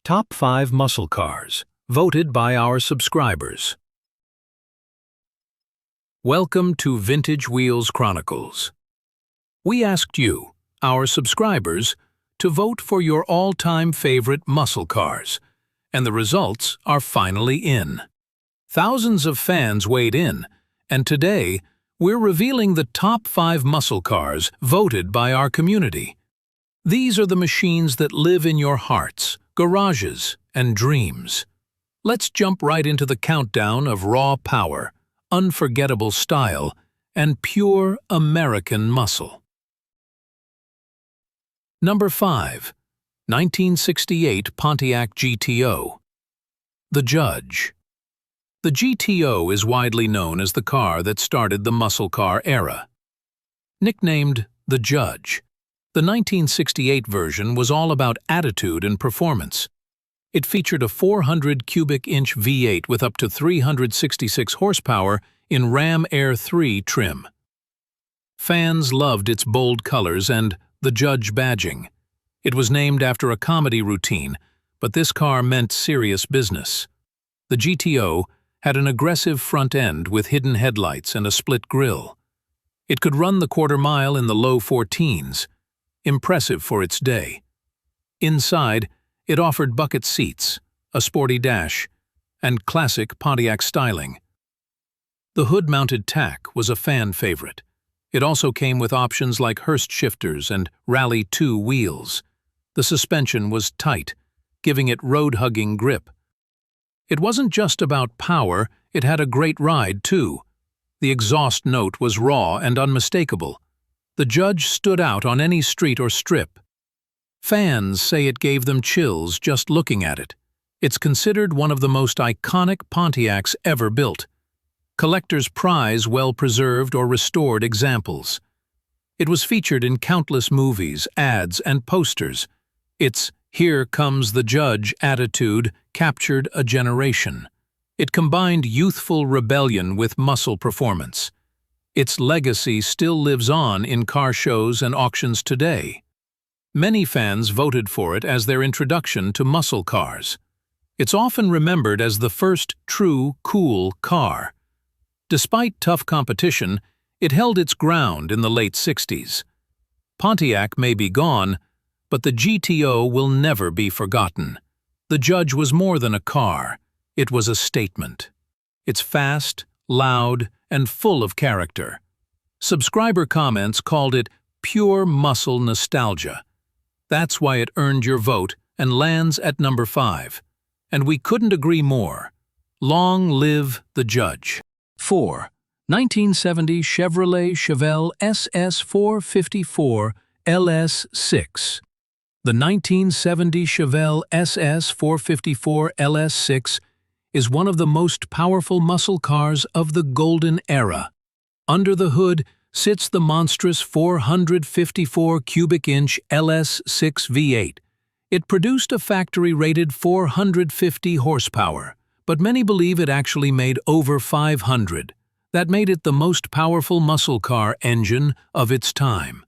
Top 5 Muscle Cars, voted by our subscribers. Welcome to Vintage Wheels Chronicles. We asked you, our subscribers, to vote for your all-time favorite muscle cars, and the results are finally in. Thousands of fans weighed in, and today we're revealing the top 5 muscle cars voted by our community. These are the machines that live in your hearts, garages, and dreams. Let's jump right into the countdown of raw power, unforgettable style, and pure American muscle. Number 5. 1968 Pontiac GTO. The Judge. The GTO is widely known as the car that started the muscle car era. Nicknamed the Judge, the 1968 version was all about attitude and performance. It featured a 400 cubic inch V8 with up to 366 horsepower in Ram Air 3 trim. Fans loved its bold colors and the Judge badging. It was named after a comedy routine, but this car meant serious business. The GTO had an aggressive front end with hidden headlights and a split grille. It could run the quarter mile in the low 14s, impressive for its day. Inside, it offered bucket seats, a sporty dash, and classic Pontiac styling. The hood-mounted tack was a fan favorite. It also came with options like Hurst shifters and Rally 2 wheels. The suspension was tight, giving it road-hugging grip. It wasn't just about power, it had a great ride, too. The exhaust note was raw and unmistakable. The Judge stood out on any street or strip. Fans say it gave them chills just looking at it. It's considered one of the most iconic Pontiacs ever built. Collectors prize well-preserved or restored examples. It was featured in countless movies, ads, and posters. Its "Here comes the Judge" attitude captured a generation. It combined youthful rebellion with muscle performance. Its legacy still lives on in car shows and auctions today. Many fans voted for it as their introduction to muscle cars. It's often remembered as the first true, cool car. Despite tough competition, it held its ground in the late 60s. Pontiac may be gone, but the GTO will never be forgotten. The Judge was more than a car. It was a statement. It's fast, loud, and full of character. Subscriber comments called it pure muscle nostalgia. That's why it earned your vote and lands at number 5. And we couldn't agree more. Long live the Judge. 4. 1970 Chevrolet Chevelle SS454 LS6. The 1970 Chevelle SS454 LS6 is one of the most powerful muscle cars of the golden era. Under the hood sits the monstrous 454 cubic inch LS6 V8. It produced a factory-rated 450 horsepower, but many believe it actually made over 500. That made it the most powerful muscle car engine of its time.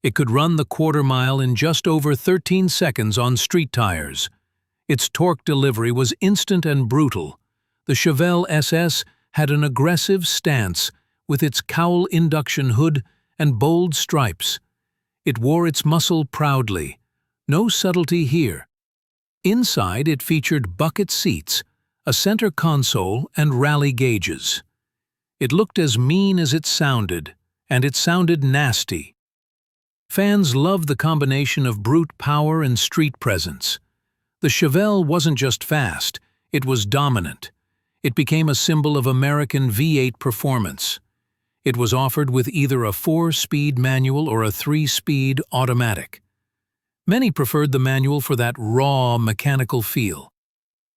It could run the quarter mile in just over 13 seconds on street tires. Its torque delivery was instant and brutal. The Chevelle SS had an aggressive stance with its cowl induction hood and bold stripes. It wore its muscle proudly. No subtlety here. Inside, it featured bucket seats, a center console, and rally gauges. It looked as mean as it sounded, and it sounded nasty. Fans loved the combination of brute power and street presence. The Chevelle wasn't just fast, it was dominant. It became a symbol of American V8 performance. It was offered with either a 4-speed manual or a 3-speed automatic. Many preferred the manual for that raw, mechanical feel.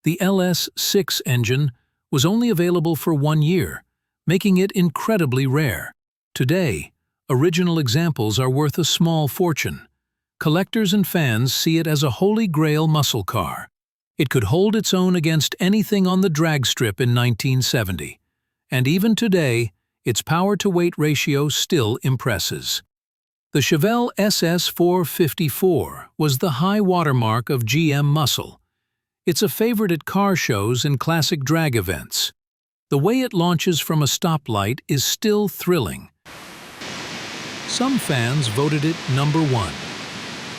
The LS6 engine was only available for 1 year, making it incredibly rare. Today, original examples are worth a small fortune. Collectors and fans see it as a holy grail muscle car. It could hold its own against anything on the drag strip in 1970. And even today, its power-to-weight ratio still impresses. The Chevelle SS454 was the high watermark of GM muscle. It's a favorite at car shows and classic drag events. The way it launches from a stoplight is still thrilling. Some fans voted it #1,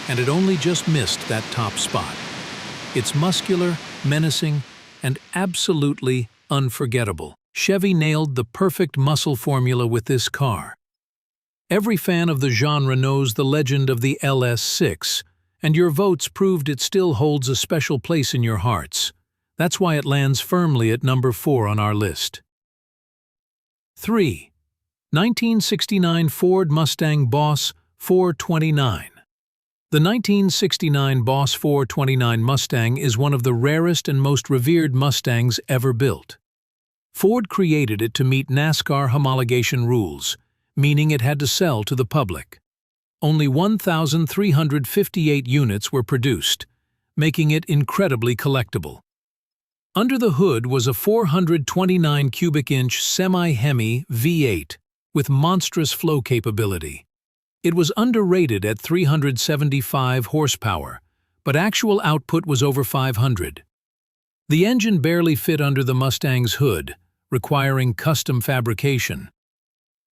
and it only just missed that top spot. It's muscular, menacing, and absolutely unforgettable. Chevy nailed the perfect muscle formula with this car. Every fan of the genre knows the legend of the LS6, and your votes proved it still holds a special place in your hearts. That's why it lands firmly at #4 on our list. 3. 1969 Ford Mustang Boss 429. The 1969 Boss 429 Mustang is one of the rarest and most revered Mustangs ever built. Ford created it to meet NASCAR homologation rules, meaning it had to sell to the public. Only 1,358 units were produced, making it incredibly collectible. Under the hood was a 429 cubic inch semi-Hemi V8 with monstrous flow capability. It was underrated at 375 horsepower, but actual output was over 500. The engine barely fit under the Mustang's hood, requiring custom fabrication.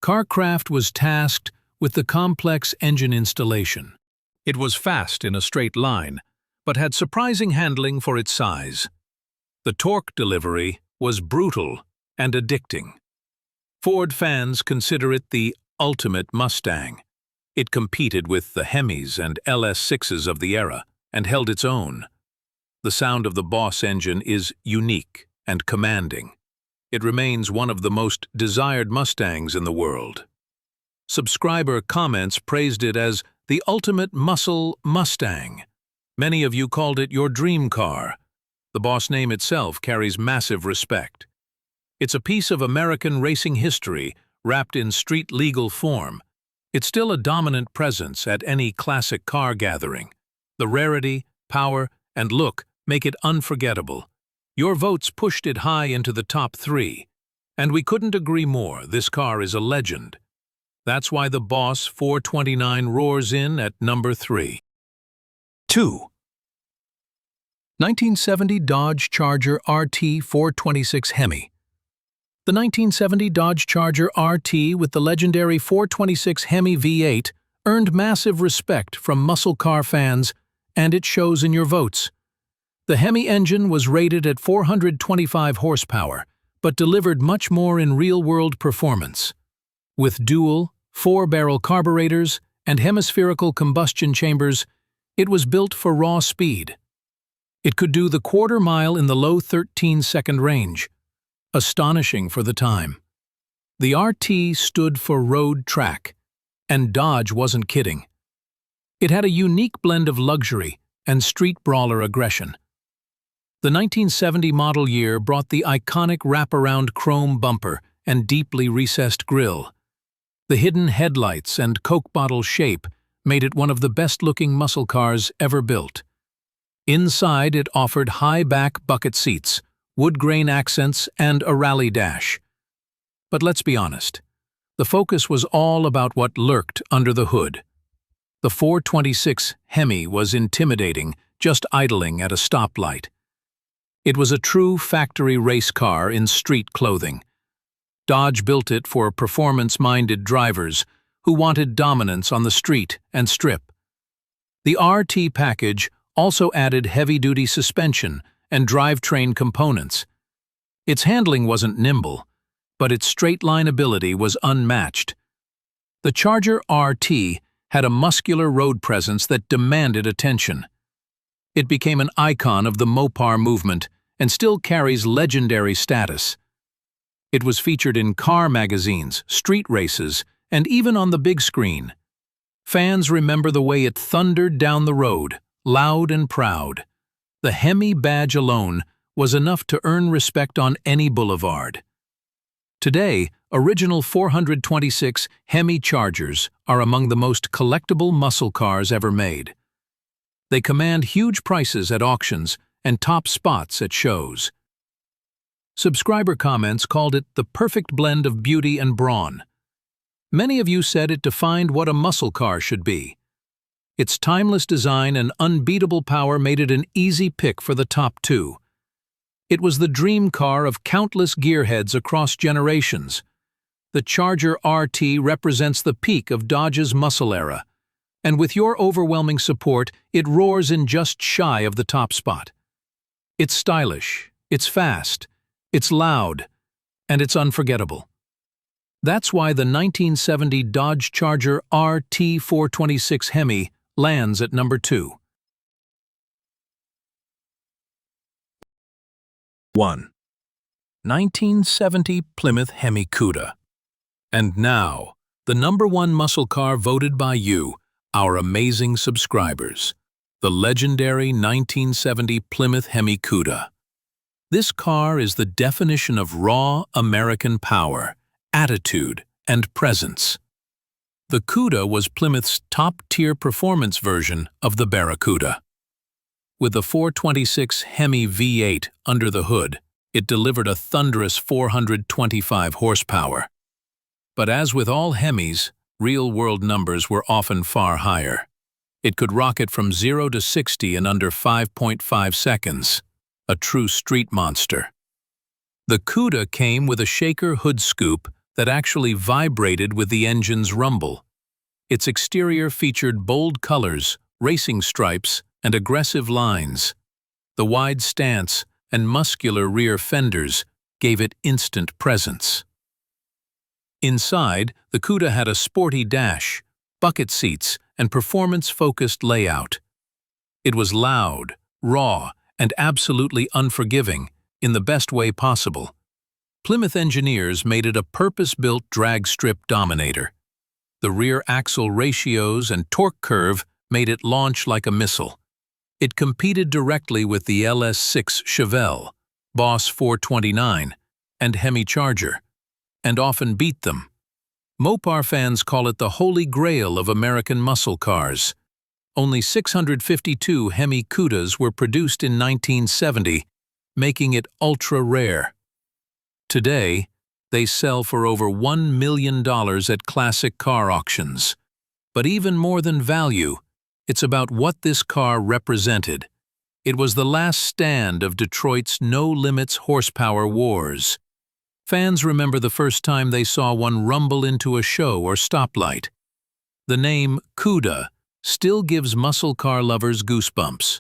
Carcraft was tasked with the complex engine installation. It was fast in a straight line, but had surprising handling for its size. The torque delivery was brutal and addicting. Ford fans consider it the ultimate Mustang. It competed with the Hemis and LS6s of the era and held its own. The sound of the Boss engine is unique and commanding. It remains one of the most desired Mustangs in the world. Subscriber comments praised it as the ultimate muscle Mustang. Many of you called it your dream car. The Boss name itself carries massive respect. It's a piece of American racing history wrapped in street-legal form. It's still a dominant presence at any classic car gathering. The rarity, power, and look make it unforgettable. Your votes pushed it high into the top 3. And we couldn't agree more, this car is a legend. That's why the Boss 429 roars in at #3. 2. 1970 Dodge Charger RT 426 Hemi. The 1970 Dodge Charger RT with the legendary 426 Hemi V8 earned massive respect from muscle car fans, and it shows in your votes. The Hemi engine was rated at 425 horsepower, but delivered much more in real-world performance. With dual, 4-barrel carburetors and hemispherical combustion chambers, it was built for raw speed. It could do the quarter-mile in the low 13-second range, astonishing for the time. The RT stood for road track, and Dodge wasn't kidding. It had a unique blend of luxury and street brawler aggression. The 1970 model year brought the iconic wraparound chrome bumper and deeply recessed grille. The hidden headlights and Coke bottle shape made it one of the best-looking muscle cars ever built. Inside, it offered high-back bucket seats, wood grain accents, and a rally dash. But let's be honest, the focus was all about what lurked under the hood. The 426 Hemi was intimidating, just idling at a stoplight. It was a true factory race car in street clothing. Dodge built it for performance-minded drivers who wanted dominance on the street and strip. The RT package also added heavy-duty suspension and drivetrain components. Its handling wasn't nimble, but its straight-line ability was unmatched. The Charger RT had a muscular road presence that demanded attention. It became an icon of the Mopar movement and still carries legendary status. It was featured in car magazines, street races, and even on the big screen. Fans remember the way it thundered down the road, loud and proud. The Hemi badge alone was enough to earn respect on any boulevard. Today, original 426 Hemi Chargers are among the most collectible muscle cars ever made. They command huge prices at auctions and top spots at shows. Subscriber comments called it the perfect blend of beauty and brawn. Many of you said it defined what a muscle car should be. Its timeless design and unbeatable power made it an easy pick for the top two. It was the dream car of countless gearheads across generations. The Charger RT represents the peak of Dodge's muscle era, and with your overwhelming support, it roars in just shy of the top spot. It's stylish, it's fast, it's loud, and it's unforgettable. That's why the 1970 Dodge Charger RT 426 Hemi lands at number 2. 1. 1970 Plymouth Hemi Cuda. And now, the number 1 muscle car voted by you, our amazing subscribers. The legendary 1970 Plymouth Hemi Cuda. This car is the definition of raw American power, attitude, and presence. The Cuda was Plymouth's top-tier performance version of the Barracuda. With the 426 Hemi V8 under the hood, it delivered a thunderous 425 horsepower. But as with all Hemis, real-world numbers were often far higher. It could rocket from 0 to 60 in under 5.5 seconds, a true street monster. The Cuda came with a shaker hood scoop that actually vibrated with the engine's rumble. Its exterior featured bold colors, racing stripes, and aggressive lines. The wide stance and muscular rear fenders gave it instant presence. Inside, the Cuda had a sporty dash, bucket seats, and performance-focused layout. It was loud, raw, and absolutely unforgiving in the best way possible. Plymouth engineers made it a purpose-built drag strip dominator. The rear axle ratios and torque curve made it launch like a missile. It competed directly with the LS6 Chevelle, Boss 429, and Hemi Charger, and often beat them. Mopar fans call it the holy grail of American muscle cars. Only 652 Hemi Cudas were produced in 1970, making it ultra-rare. Today, they sell for over $1 million at classic car auctions. But even more than value, it's about what this car represented. It was the last stand of Detroit's no-limits horsepower wars. Fans remember the first time they saw one rumble into a show or stoplight. The name Cuda still gives muscle car lovers goosebumps.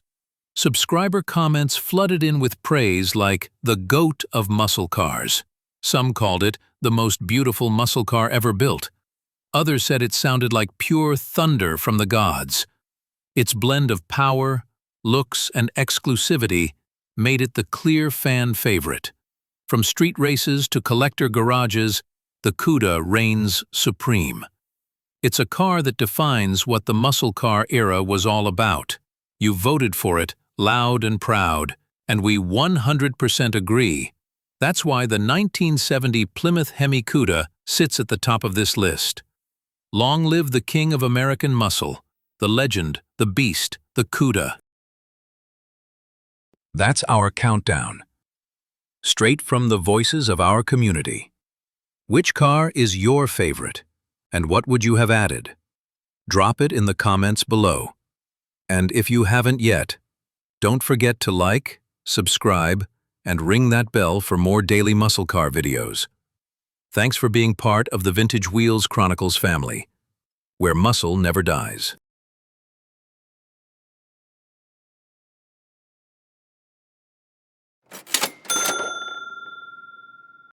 Subscriber comments flooded in with praise like the GOAT of muscle cars. Some called it the most beautiful muscle car ever built. Others said it sounded like pure thunder from the gods. Its blend of power, looks, and exclusivity made it the clear fan favorite. From street races to collector garages, the Cuda reigns supreme. It's a car that defines what the muscle car era was all about. You voted for it, loud and proud, and we 100% agree. That's why the 1970 Plymouth Hemi Cuda sits at the top of this list. Long live the king of American muscle, the legend, the beast, the Cuda. That's our countdown. Straight from the voices of our community. Which car is your favorite, and what would you have added? Drop it in the comments below. And if you haven't yet, don't forget to like, subscribe, and ring that bell for more daily muscle car videos. Thanks for being part of the Vintage Wheels Chronicles family, where muscle never dies.